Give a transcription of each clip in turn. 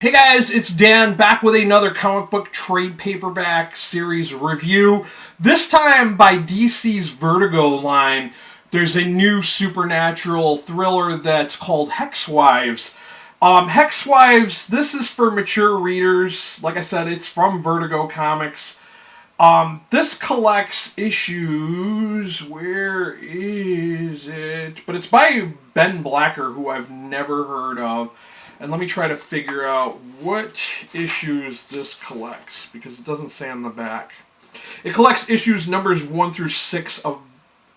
Hey guys, it's Dan back with another comic book trade paperback series review. This time by DC's Vertigo line. There's a new supernatural thriller that's called Hexwives. Hexwives, this is for mature readers. Like I said, it's from Vertigo Comics. This collects issues. Where is it? But it's by Ben Blacker, who I've never heard of. And let me try to figure out what issues this collects, because it doesn't say on the back. It collects issues numbers 1 through 6 of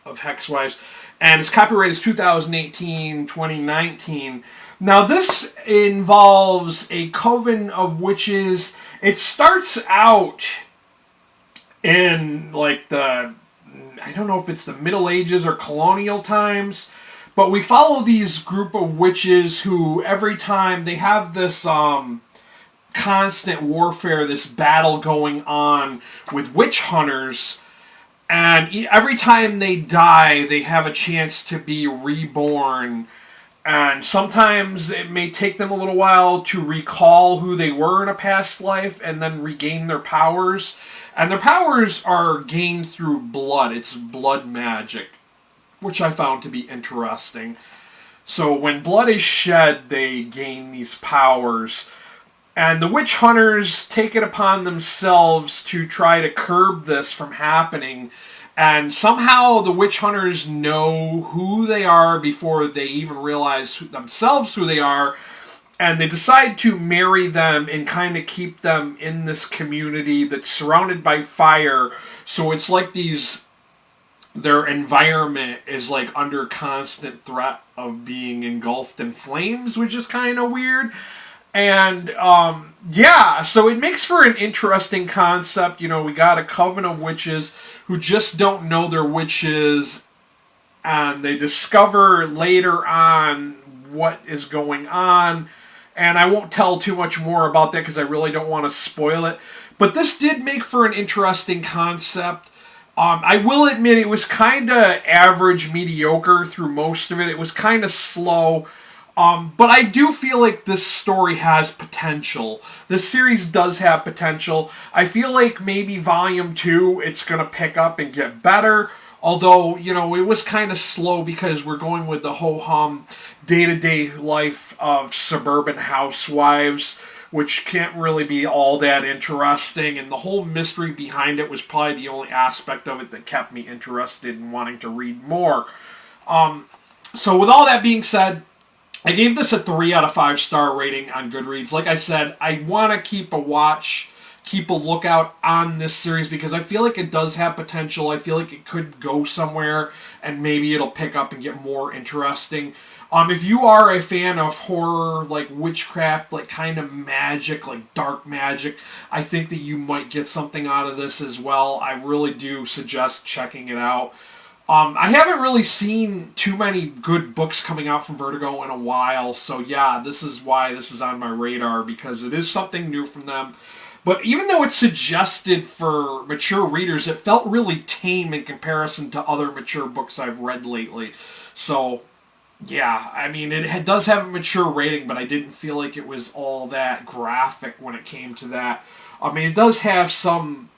Hexwives, and its copyright is 2018-2019. Now, this involves a coven of witches. It starts out in, like, I don't know if it's the Middle Ages or colonial times. But we follow these group of witches who, every time, they have this constant warfare, this battle going on with witch hunters. And every time they die, they have a chance to be reborn. And sometimes it may take them a little while to recall who they were in a past life and then regain their powers. And their powers are gained through blood. It's blood magic, which I found to be interesting. So when blood is shed, they gain these powers. And the witch hunters take it upon themselves to try to curb this from happening. And somehow the witch hunters know who they are before they even realize themselves who they are. And they decide to marry them and kind of keep them in this community that's surrounded by fire. So it's like their environment is like under constant threat of being engulfed in flames, which is kind of weird. And yeah, so it makes for an interesting concept. You know, we got a coven of witches who just don't know they're witches, and they discover later on what is going on. And I won't tell too much more about that because I really don't want to spoil it. But this did make for an interesting concept. I will admit it was kind of average, mediocre through most of it. It was kind of slow. But I do feel like this story has potential. This series does have potential. I feel like maybe Volume 2, it's going to pick up and get better. Although, you know, it was kind of slow because we're going with the ho-hum day-to-day life of suburban housewives, which can't really be all that interesting, and the whole mystery behind it was probably the only aspect of it that kept me interested in wanting to read more. So with all that being said, I gave this a 3 out of 5 star rating on Goodreads. Like I said, I want to keep a lookout on this series because I feel like it does have potential. I feel like it could go somewhere and maybe it'll pick up and get more interesting. If you are a fan of horror, like witchcraft, like kind of magic, like dark magic, I think that you might get something out of this as well. I really do suggest checking it out. I haven't really seen too many good books coming out from Vertigo in a while, so yeah, this is why this is on my radar, because it is something new from them. But even though it's suggested for mature readers, it felt really tame in comparison to other mature books I've read lately. So yeah, I mean, it does have a mature rating, but I didn't feel like it was all that graphic when it came to that. I mean, it does have some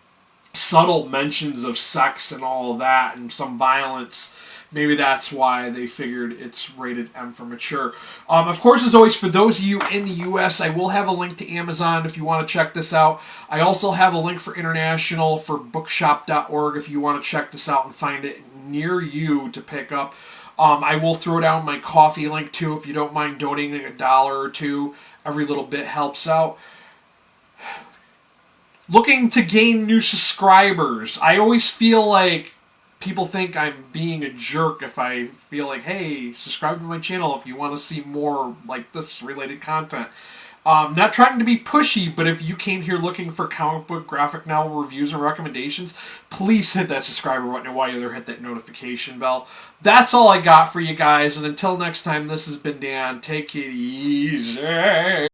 subtle mentions of sex and all of that, and some violence. Maybe that's why they figured it's rated M for mature. Of course, as always, for those of you in the U.S., I will have a link to Amazon if you want to check this out. I also have a link for international for bookshop.org if you want to check this out and find it near you to pick up. I will throw down my coffee link too if you don't mind donating $1 or $2. Every little bit helps out. Looking to gain new subscribers. I always feel like people think I'm being a jerk if I feel like, hey, subscribe to my channel if you want to see more like this related content. Not trying to be pushy, but if you came here looking for comic book, graphic novel reviews and recommendations, please hit that subscriber button and while you're there, hit that notification bell. That's all I got for you guys, and until next time, this has been Dan. Take it easy.